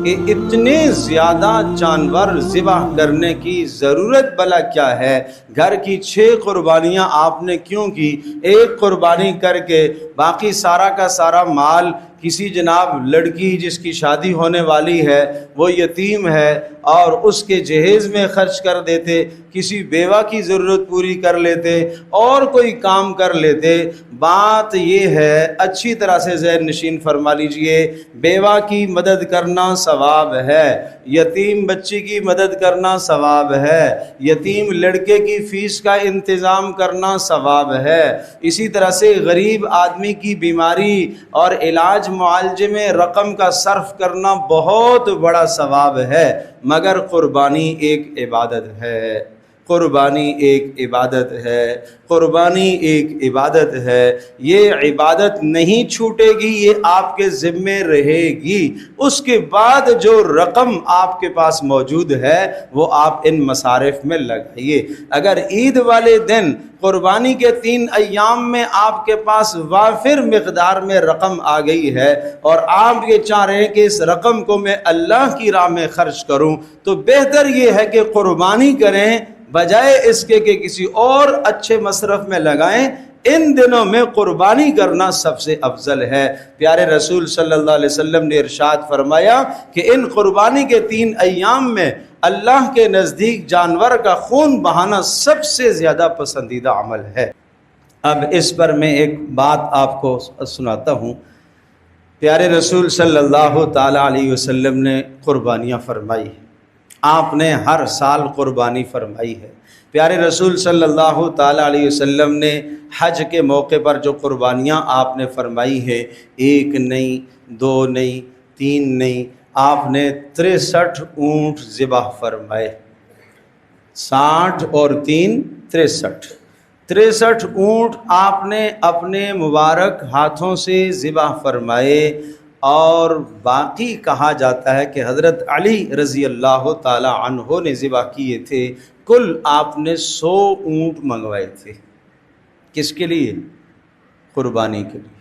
کہ اتنے زیادہ جانور ذبح کرنے کی ضرورت بلا کیا ہے؟ گھر کی 6 قربانیاں آپ نے کیوں کی؟ ایک قربانی کر کے باقی سارا کا سارا مال کسی جناب لڑکی جس کی شادی ہونے والی ہے، وہ یتیم ہے، اور اس کے جہیز میں خرچ کر دیتے، کسی بیوہ کی ضرورت پوری کر لیتے، اور کوئی کام کر لیتے۔ بات یہ ہے، اچھی طرح سے ذہن نشین فرما لیجئے، بیوہ کی مدد کرنا ثواب ہے، یتیم بچی کی مدد کرنا ثواب ہے، یتیم لڑکے کی فیس کا انتظام کرنا ثواب ہے، اسی طرح سے غریب آدمی کی بیماری اور علاج معالجے میں رقم کا صرف کرنا بہت بڑا ثواب ہے۔ مگر قربانی ایک عبادت ہے، قربانی ایک عبادت ہے، قربانی ایک عبادت ہے۔ یہ عبادت نہیں چھوٹے گی، یہ آپ کے ذمے رہے گی۔ اس کے بعد جو رقم آپ کے پاس موجود ہے وہ آپ ان مصارف میں لگائیے۔ اگر عید والے دن قربانی کے 3 ایام میں آپ کے پاس وافر مقدار میں رقم آ گئی ہے اور آپ یہ چاہ رہے ہیں کہ اس رقم کو میں اللہ کی راہ میں خرچ کروں، تو بہتر یہ ہے کہ قربانی کریں بجائے اس کے کہ کسی اور اچھے مصرف میں لگائیں۔ ان دنوں میں قربانی کرنا سب سے افضل ہے۔ پیارے رسول صلی اللہ علیہ وسلم نے ارشاد فرمایا کہ ان قربانی کے 3 ایام میں اللہ کے نزدیک جانور کا خون بہانا سب سے زیادہ پسندیدہ عمل ہے۔ اب اس پر میں ایک بات آپ کو سناتا ہوں۔ پیارے رسول صلی اللہ تعالی علیہ وسلم نے قربانیاں فرمائی، آپ نے ہر سال قربانی فرمائی ہے۔ پیارے رسول صلی اللہ تعالی علیہ وسلم نے حج کے موقع پر جو قربانیاں آپ نے فرمائی ہے، 1 نہیں، 2 نہیں، 3 نہیں، آپ نے 63 اونٹ ذبح فرمائے۔ 60 اور 3 63 اونٹ آپ نے اپنے مبارک ہاتھوں سے ذبح فرمائے، اور باقی کہا جاتا ہے کہ حضرت علی رضی اللہ تعالی عنہ نے ذبح کیے تھے۔ کل آپ نے 100 اونٹ منگوائے تھے۔ کس کے لیے؟ قربانی کے لیے۔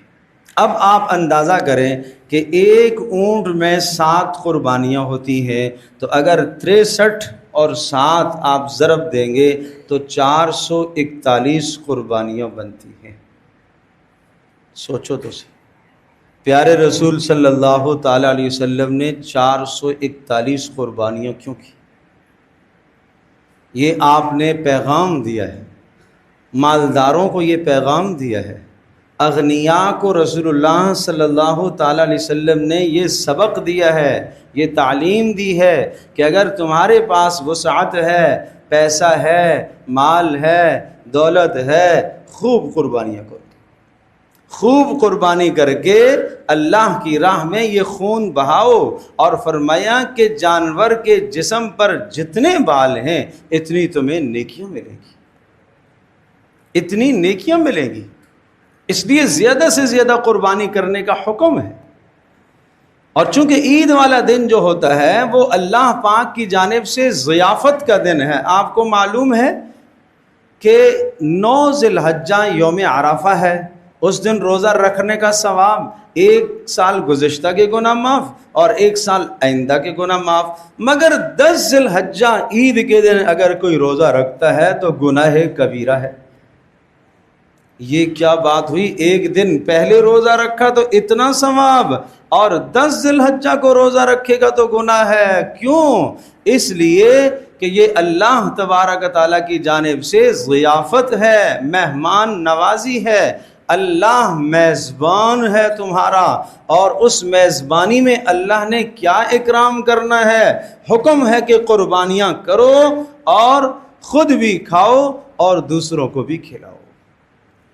اب آپ اندازہ کریں کہ ایک اونٹ میں 7 قربانیاں ہوتی ہیں، تو اگر 63 اور 7 آپ ضرب دیں گے تو 441 قربانیاں بنتی ہیں۔ سوچو تو صحیح، پیارے رسول صلی اللہ تعالی علیہ وسلم نے 441 قربانیاں کیوں کی؟ یہ آپ نے پیغام دیا ہے، مالداروں کو یہ پیغام دیا ہے، اغنیاء کو رسول اللہ صلی اللہ تعالی علیہ وسلم نے یہ سبق دیا ہے، یہ تعلیم دی ہے کہ اگر تمہارے پاس وسعت ہے، پیسہ ہے، مال ہے، دولت ہے، خوب قربانیاں کرو، خوب قربانی کر کے اللہ کی راہ میں یہ خون بہاؤ۔ اور فرمایا کہ جانور کے جسم پر جتنے بال ہیں اتنی تمہیں نیکیاں ملیں گی، اتنی نیکیاں ملیں گی۔ اس لیے زیادہ سے زیادہ قربانی کرنے کا حکم ہے۔ اور چونکہ عید والا دن جو ہوتا ہے وہ اللہ پاک کی جانب سے ضیافت کا دن ہے۔ آپ کو معلوم ہے کہ 9 ذی الحجہ یوم عرفہ ہے، اس دن روزہ رکھنے کا ثواب 1 سال گزشتہ کے گناہ معاف اور 1 سال آئندہ کے گناہ معاف۔ مگر 10 ذی الحجہ عید کے دن اگر کوئی روزہ رکھتا ہے تو گناہ کبیرہ ہے۔ یہ کیا بات ہوئی؟ ایک دن پہلے روزہ رکھا تو اتنا ثواب، اور 10 ذی الحجہ کو روزہ رکھے گا تو گناہ ہے۔ کیوں؟ اس لیے کہ یہ اللہ تبارک تعالیٰ کی جانب سے ضیافت ہے، مہمان نوازی ہے۔ اللہ میزبان ہے تمہارا، اور اس میزبانی میں اللہ نے کیا اکرام کرنا ہے؟ حکم ہے کہ قربانیاں کرو، اور خود بھی کھاؤ اور دوسروں کو بھی کھلاؤ۔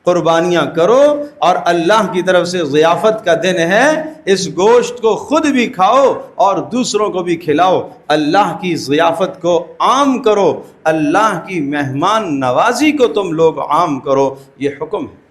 قربانیاں کرو، اور اللہ کی طرف سے ضیافت کا دن ہے، اس گوشت کو خود بھی کھاؤ اور دوسروں کو بھی کھلاؤ۔ اللہ کی ضیافت کو عام کرو، اللہ کی مہمان نوازی کو تم لوگ عام کرو، یہ حکم ہے۔